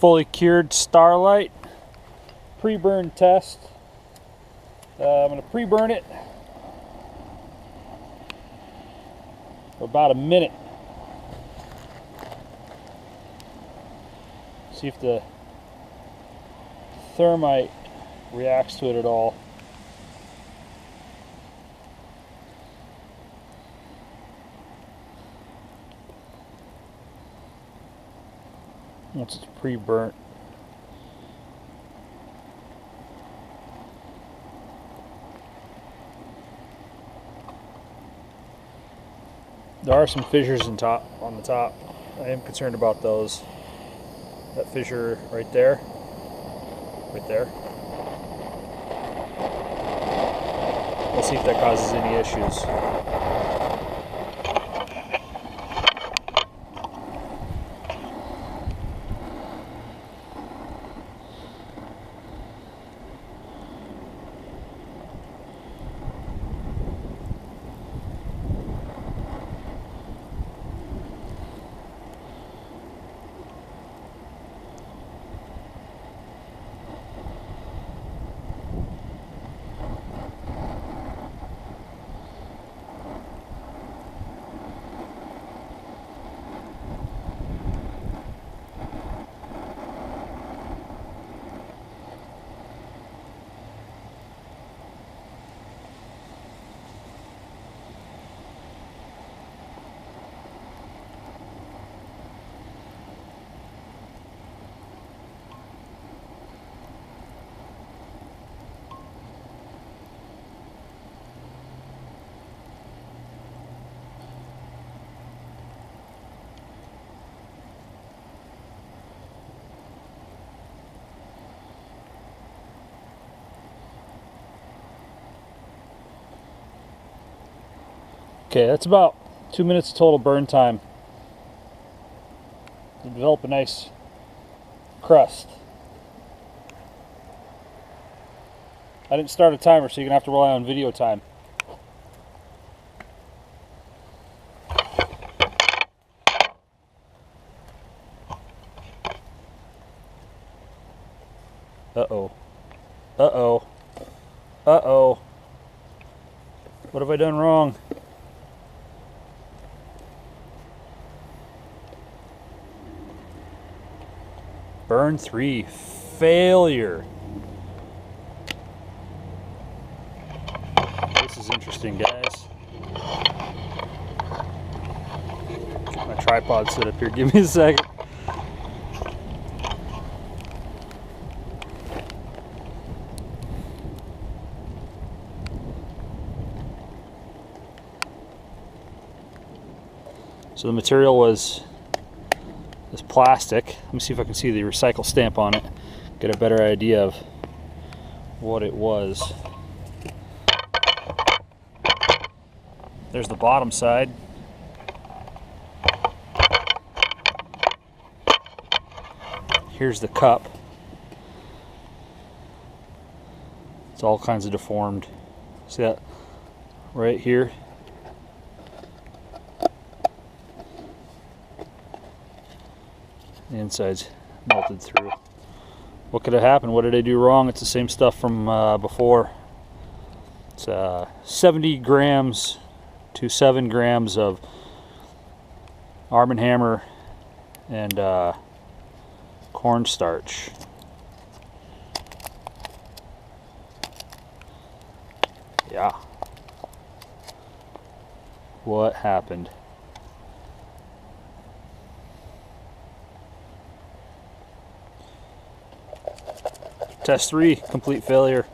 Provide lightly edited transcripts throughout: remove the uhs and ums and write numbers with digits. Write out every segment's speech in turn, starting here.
fully cured StarLite pre-burn test. I'm going to pre-burn it for about a minute. See if the thermite reacts to it at all. Once it's pre-burnt. There are some fissures on the top. I am concerned about those. That fissure right there. Right there. Let's see if that causes any issues. Okay, that's about 2 minutes total burn time to develop a nice crust. I didn't start a timer, so you're gonna have to rely on video time. Uh-oh. Uh-oh. Uh-oh. What have I done wrong? Burn 3, failure. This is interesting, guys. Get my tripod set up here. Give me a second. So the material was this plastic. Let me see if I can see the recycle stamp on it, get a better idea of what it was. There's the bottom side. Here's the cup. It's all kinds of deformed. See that right here? The inside's melted through. What could have happened? What did I do wrong? It's the same stuff from before. It's 70 grams to 7 grams of Arm & Hammer and cornstarch. Yeah. What happened? Test 3, complete failure.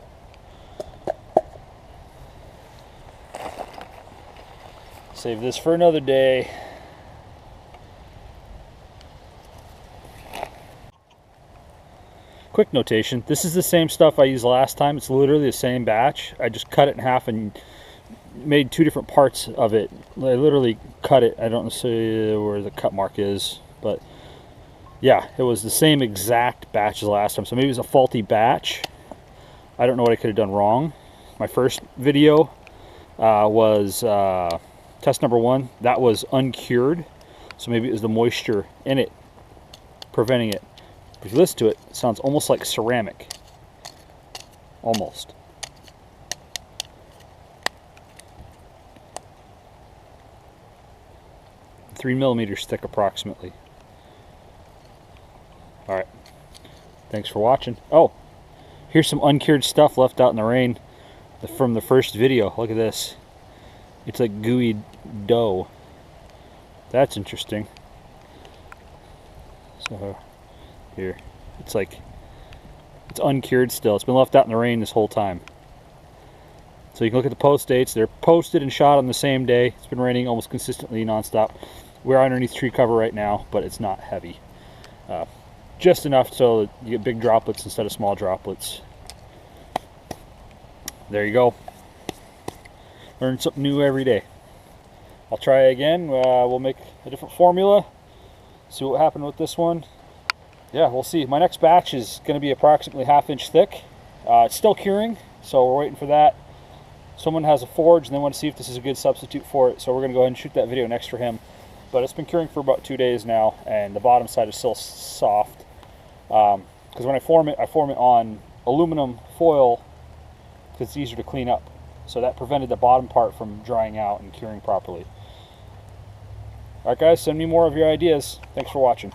Save this for another day. Quick notation, this is the same stuff I used last time. It's literally the same batch. I just cut it in half and made 2 different parts of it. I literally cut it. I don't see where the cut mark is, but yeah, it was the same exact batch as last time. So maybe it was a faulty batch. I don't know what I could have done wrong. My first video was test number 1. That was uncured. So maybe it was the moisture in it preventing it. If you listen to it, it sounds almost like ceramic. Almost. Three millimeters thick approximately. Alright. Thanks for watching. Oh, here's some uncured stuff left out in the rain from the first video. Look at this. It's like gooey dough. That's interesting. So here, it's uncured still. It's been left out in the rain this whole time. So you can look at the post dates. They're posted and shot on the same day. It's been raining almost consistently nonstop. We're underneath tree cover right now, but it's not heavy. Just enough so that you get big droplets instead of small droplets. There you go. Learn something new every day. I'll try again. We'll make a different formula. See what happened with this one. Yeah, we'll see. My next batch is going to be approximately 1/2 inch thick. It's still curing, so we're waiting for that. Someone has a forge and they want to see if this is a good substitute for it, so we're going to go ahead and shoot that video next for him. But it's been curing for about 2 days now, and the bottom side is still soft. Because when I form it on aluminum foil because it's easier to clean up. So that prevented the bottom part from drying out and curing properly. Alright guys, send me more of your ideas. Thanks for watching.